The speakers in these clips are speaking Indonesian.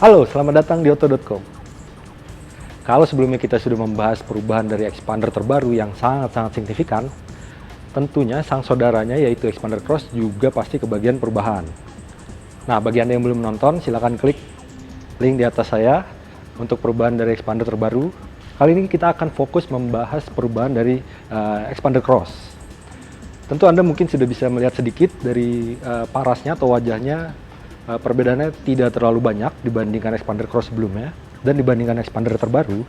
Halo, selamat datang di Oto.com. Kalau sebelumnya kita sudah membahas perubahan dari expander terbaru yang sangat-sangat signifikan, tentunya sang saudaranya yaitu expander cross juga pasti kebagian perubahan. Nah, bagi Anda yang belum nonton, silahkan klik link di atas saya untuk perubahan dari expander terbaru. Kali ini kita akan fokus membahas perubahan dari expander cross. Tentu Anda mungkin sudah bisa melihat sedikit dari parasnya atau wajahnya, perbedaannya tidak terlalu banyak dibandingkan expander cross sebelumnya dan dibandingkan expander terbaru.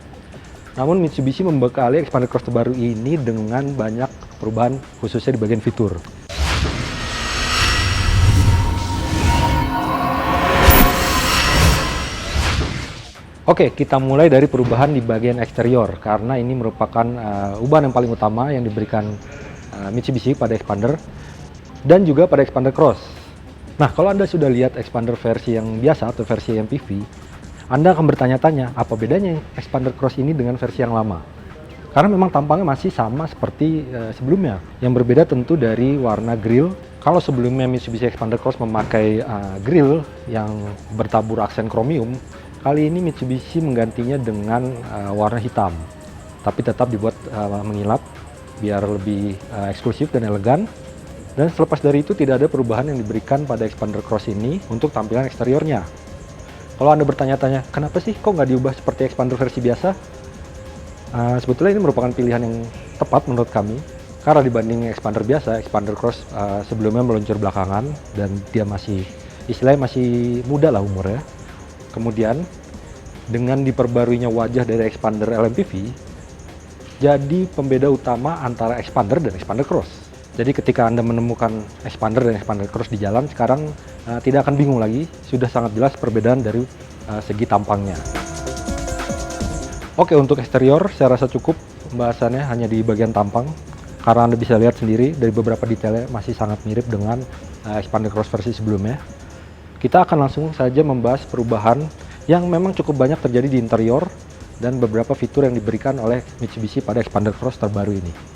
Namun Mitsubishi membekali expander cross terbaru ini dengan banyak perubahan khususnya di bagian fitur. Oke, kita mulai dari perubahan di bagian eksterior karena ini merupakan ubahan yang paling utama yang diberikan Mitsubishi pada expander dan juga pada expander cross. Nah, kalau Anda sudah lihat expander versi yang biasa atau versi MPV, Anda akan bertanya-tanya apa bedanya expander cross ini dengan versi yang lama. Karena memang tampangnya masih sama seperti sebelumnya. Yang berbeda tentu dari warna grill. Kalau sebelumnya Mitsubishi expander cross memakai grill yang bertabur aksen kromium, kali ini Mitsubishi menggantinya dengan warna hitam. Tapi tetap dibuat mengilap biar lebih eksklusif dan elegan. Dan selepas dari itu tidak ada perubahan yang diberikan pada expander cross ini untuk tampilan eksteriornya. Kalau Anda bertanya-tanya, kenapa sih kok nggak diubah seperti expander versi biasa? Sebetulnya ini merupakan pilihan yang tepat menurut kami. Karena dibanding expander biasa, expander cross sebelumnya meluncur belakangan dan dia istilahnya masih muda lah umurnya. Kemudian dengan diperbaruinya wajah dari expander LMPV, jadi pembeda utama antara expander dan expander cross. Jadi ketika Anda menemukan expander dan expander cross di jalan, sekarang tidak akan bingung lagi, sudah sangat jelas perbedaan dari segi tampangnya. Oke, untuk eksterior saya rasa cukup pembahasannya hanya di bagian tampang, karena Anda bisa lihat sendiri dari beberapa detailnya masih sangat mirip dengan expander cross versi sebelumnya. Kita akan langsung saja membahas perubahan yang memang cukup banyak terjadi di interior dan beberapa fitur yang diberikan oleh Mitsubishi pada expander cross terbaru ini.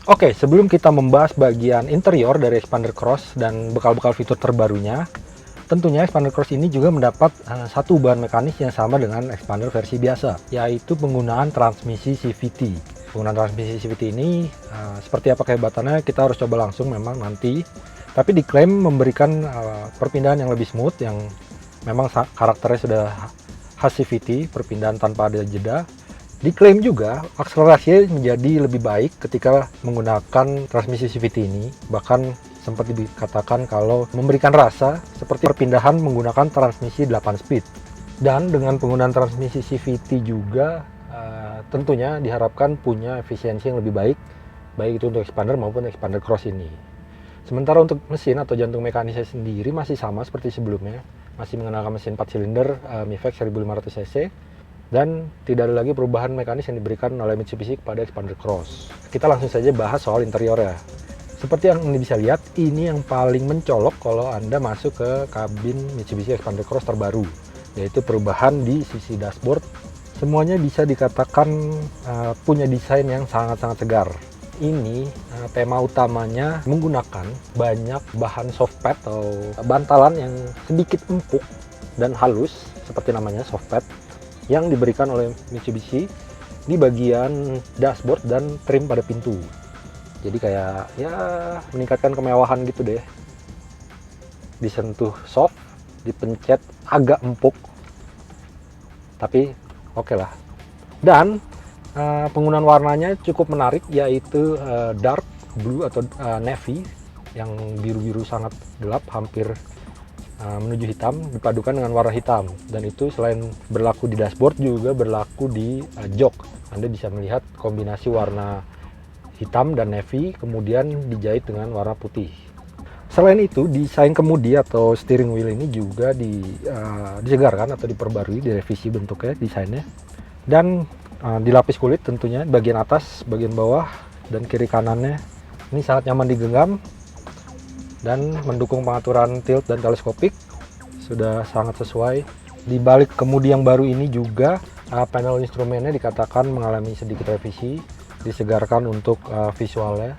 Oke, sebelum kita membahas bagian interior dari expander cross dan bekal-bekal fitur terbarunya, tentunya expander cross ini juga mendapat satu ubahan mekanis yang sama dengan expander versi biasa, yaitu penggunaan transmisi CVT. Penggunaan transmisi CVT ini seperti apa kehebatannya kita harus coba langsung memang nanti, tapi diklaim memberikan perpindahan yang lebih smooth, yang memang karakternya sudah khas CVT, perpindahan tanpa ada jeda. Diklaim juga akselerasinya menjadi lebih baik ketika menggunakan transmisi CVT ini, bahkan sempat dikatakan kalau memberikan rasa seperti perpindahan menggunakan transmisi 8 speed. Dan dengan penggunaan transmisi CVT juga tentunya diharapkan punya efisiensi yang lebih baik, baik itu untuk expander maupun expander cross ini. Sementara untuk mesin atau jantung mekanisnya sendiri masih sama seperti sebelumnya, masih menggunakan mesin 4 silinder Mifex 1500 cc. Dan tidak ada lagi perubahan mekanis yang diberikan oleh Mitsubishi kepada expander cross. Kita langsung saja bahas soal interiornya. Seperti yang Anda bisa lihat, ini yang paling mencolok kalau Anda masuk ke kabin Mitsubishi expander cross terbaru, yaitu perubahan di sisi dashboard. Semuanya bisa dikatakan punya desain yang sangat-sangat segar. Ini tema utamanya menggunakan banyak bahan soft pad atau bantalan yang sedikit empuk dan halus, seperti namanya soft pad, yang diberikan oleh Mitsubishi di bagian dashboard dan trim pada pintu. Jadi kayak ya meningkatkan kemewahan gitu deh. Disentuh soft, dipencet agak empuk, tapi oke lah. Dan penggunaan warnanya cukup menarik, yaitu dark blue atau navy, yang biru-biru sangat gelap, hampir menuju hitam, dipadukan dengan warna hitam. Dan itu selain berlaku di dashboard juga berlaku di jok. Anda bisa melihat kombinasi warna hitam dan navy kemudian dijahit dengan warna putih. Selain itu, desain kemudi atau steering wheel ini juga disegarkan atau diperbarui, direvisi bentuknya, desainnya. Dan dilapis kulit tentunya, bagian atas, bagian bawah, dan kiri kanannya. Ini sangat nyaman digenggam dan mendukung pengaturan tilt dan teleskopik, sudah sangat sesuai. Di balik kemudi yang baru ini juga panel instrumennya dikatakan mengalami sedikit revisi, disegarkan untuk visualnya.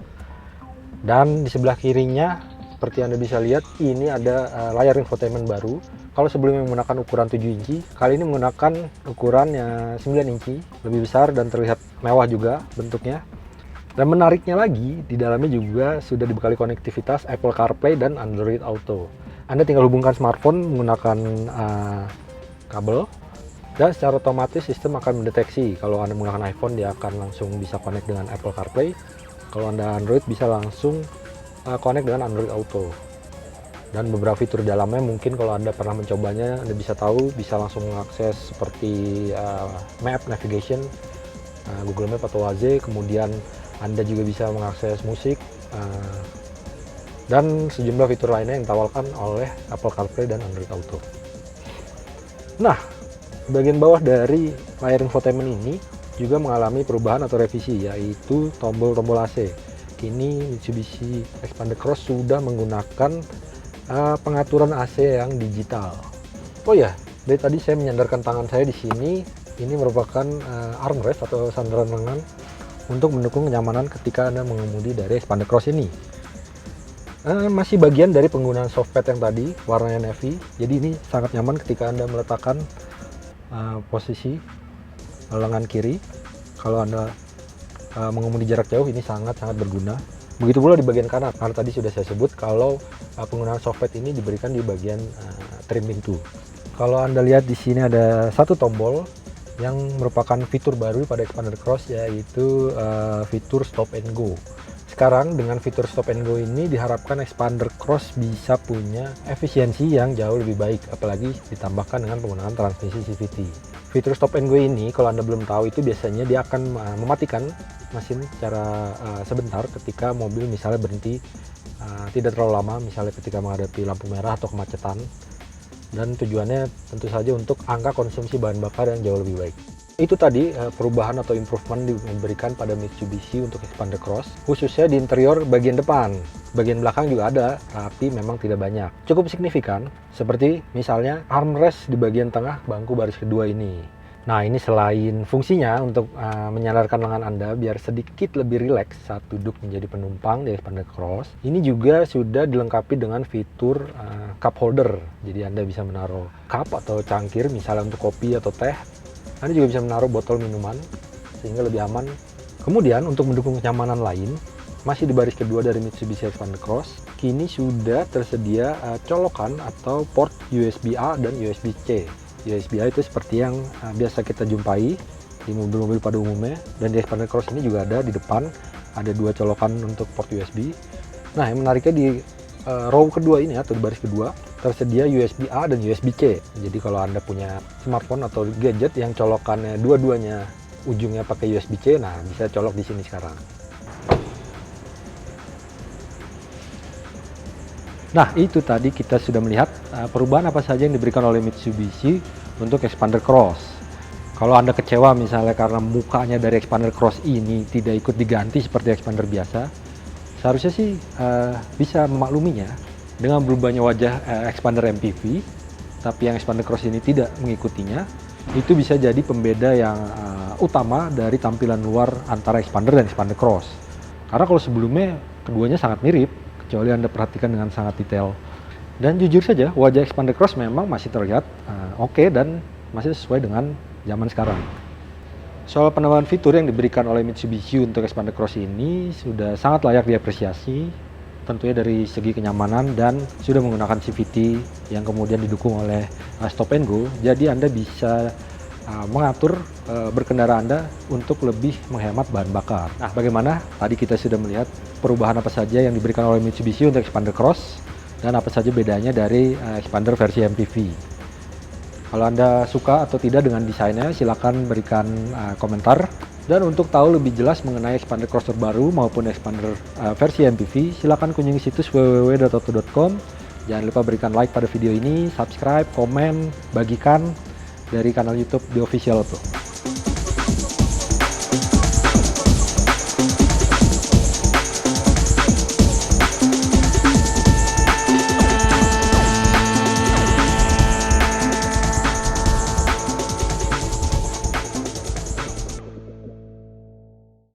Dan di sebelah kirinya Seperti Anda bisa lihat, ini ada layar infotainment baru. Kalau sebelumnya menggunakan ukuran 7 inci, kali ini menggunakan ukuran 9 inci, lebih besar dan terlihat mewah juga bentuknya. Dan menariknya lagi, di dalamnya juga sudah dibekali konektivitas Apple CarPlay dan Android Auto. Anda tinggal hubungkan smartphone menggunakan kabel, dan secara otomatis sistem akan mendeteksi. Kalau Anda menggunakan iPhone, dia akan langsung bisa connect dengan Apple CarPlay. Kalau Anda Android, bisa langsung connect dengan Android Auto. Dan beberapa fitur dalamnya mungkin kalau Anda pernah mencobanya, Anda bisa tahu, bisa langsung mengakses seperti map, navigation, Google Map atau Waze. Kemudian Anda juga bisa mengakses musik dan sejumlah fitur lainnya yang ditawarkan oleh Apple CarPlay dan Android Auto. Nah, bagian bawah dari layar infotainment ini juga mengalami perubahan atau revisi, yaitu tombol-tombol AC. Kini Mitsubishi Xpander Cross sudah menggunakan pengaturan AC yang digital. Oh ya, dari tadi saya menyandarkan tangan saya di sini. Ini merupakan armrest atau sandaran lengan untuk mendukung kenyamanan ketika Anda mengemudi dari Xpander Cross ini. Masih bagian dari penggunaan softpad yang tadi, warnanya navy. Jadi ini sangat nyaman ketika Anda meletakkan posisi lengan kiri. Kalau Anda mengemudi jarak jauh, ini sangat-sangat berguna. Begitu pula di bagian kanan, karena tadi sudah saya sebut kalau penggunaan softpad ini diberikan di bagian trim pintu. Kalau Anda lihat di sini ada satu tombol yang merupakan fitur baru pada Xpander Cross, yaitu fitur stop and go. Sekarang dengan fitur stop and go ini diharapkan Xpander Cross bisa punya efisiensi yang jauh lebih baik, apalagi ditambahkan dengan penggunaan transmisi CVT. Fitur stop and go ini, kalau Anda belum tahu, itu biasanya dia akan mematikan mesin secara sebentar ketika mobil misalnya berhenti tidak terlalu lama, misalnya ketika menghadapi lampu merah atau kemacetan. Dan tujuannya tentu saja untuk angka konsumsi bahan bakar yang jauh lebih baik. Itu tadi perubahan atau improvement diberikan pada Mitsubishi untuk Xpander Cross, khususnya di interior bagian depan. Bagian belakang juga ada, tapi memang tidak banyak. Cukup signifikan, seperti misalnya armrest di bagian tengah bangku baris kedua ini. Nah, ini selain fungsinya untuk menyadarkan lengan Anda biar sedikit lebih rileks saat duduk menjadi penumpang di Xpander Cross, ini juga sudah dilengkapi dengan fitur cup holder. Jadi Anda bisa menaruh cup atau cangkir, misalnya untuk kopi atau teh. Anda juga bisa menaruh botol minuman sehingga lebih aman. Kemudian untuk mendukung kenyamanan lain, masih di baris kedua dari Mitsubishi Xpander Cross, kini sudah tersedia colokan atau port USB-A dan USB-C. USB-A itu seperti yang biasa kita jumpai di mobil-mobil pada umumnya, dan di Xpander Cross ini juga ada di depan, ada dua colokan untuk port USB. Nah, yang menariknya di row kedua ini atau di baris kedua tersedia USB-A dan USB-C. Jadi kalau Anda punya smartphone atau gadget yang colokannya dua-duanya ujungnya pakai USB-C, nah bisa colok di sini sekarang. Nah, itu tadi kita sudah melihat perubahan apa saja yang diberikan oleh Mitsubishi untuk Xpander Cross. Kalau Anda kecewa misalnya karena mukanya dari Xpander Cross ini tidak ikut diganti seperti Xpander biasa, seharusnya sih bisa memakluminya dengan berubahnya wajah Xpander MPV, tapi yang Xpander Cross ini tidak mengikutinya. Itu bisa jadi pembeda yang utama dari tampilan luar antara Xpander dan Xpander Cross. Karena kalau sebelumnya keduanya sangat mirip, kecuali Anda perhatikan dengan sangat detail. Dan jujur saja, wajah Xpander Cross memang masih terlihat oke dan masih sesuai dengan zaman sekarang. Soal penambahan fitur yang diberikan oleh Mitsubishi untuk Xpander Cross ini sudah sangat layak diapresiasi, tentunya dari segi kenyamanan, dan sudah menggunakan CVT yang kemudian didukung oleh stop and go. Jadi Anda bisa mengatur berkendara Anda untuk lebih menghemat bahan bakar. Nah, bagaimana? Tadi kita sudah melihat perubahan apa saja yang diberikan oleh Mitsubishi untuk Xpander Cross dan apa saja bedanya dari Xpander versi MPV. Kalau Anda suka atau tidak dengan desainnya, silakan berikan komentar. Dan untuk tahu lebih jelas mengenai Xpander Cross terbaru maupun Xpander versi MPV, silakan kunjungi situs www.auto.com. Jangan lupa berikan like pada video ini, subscribe, komen, bagikan dari kanal YouTube The Official Auto.